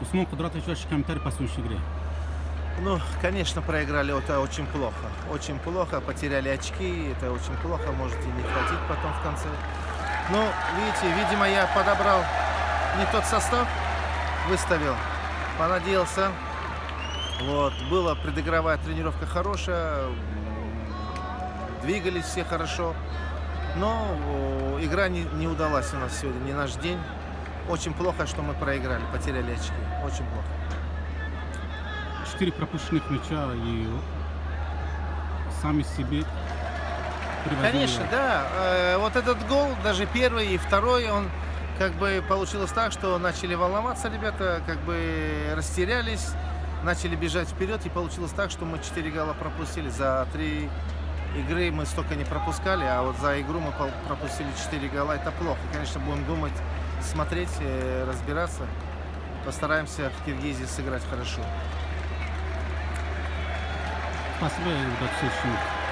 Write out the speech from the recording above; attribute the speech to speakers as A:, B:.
A: Усман Кудратович, ваши комментарии по сегодняшней игре?
B: Ну, конечно, проиграли, это очень плохо. Очень плохо, потеряли очки, это очень плохо, может и не хватить потом в конце. Ну, видите, видимо, я подобрал не тот состав, выставил, понадеялся. Вот, была предыгровая тренировка хорошая, двигались все хорошо, но игра не удалась у нас сегодня, не наш день. Очень плохо, что мы проиграли, потеряли очки, очень плохо.
A: 4 пропущенных мяча и сами себе привозили.
B: Конечно, да. Вот этот гол, даже первый и второй, он как бы получилось так, что начали волноваться ребята, как бы растерялись, начали бежать вперед, и получилось так, что мы 4 гола пропустили. За 3 игры мы столько не пропускали, а вот за игру мы пропустили 4 гола. Это плохо. Конечно, будем думать, смотреть, разбираться. Постараемся в Киргизии сыграть хорошо.
A: Спасибо и удачи в следующем.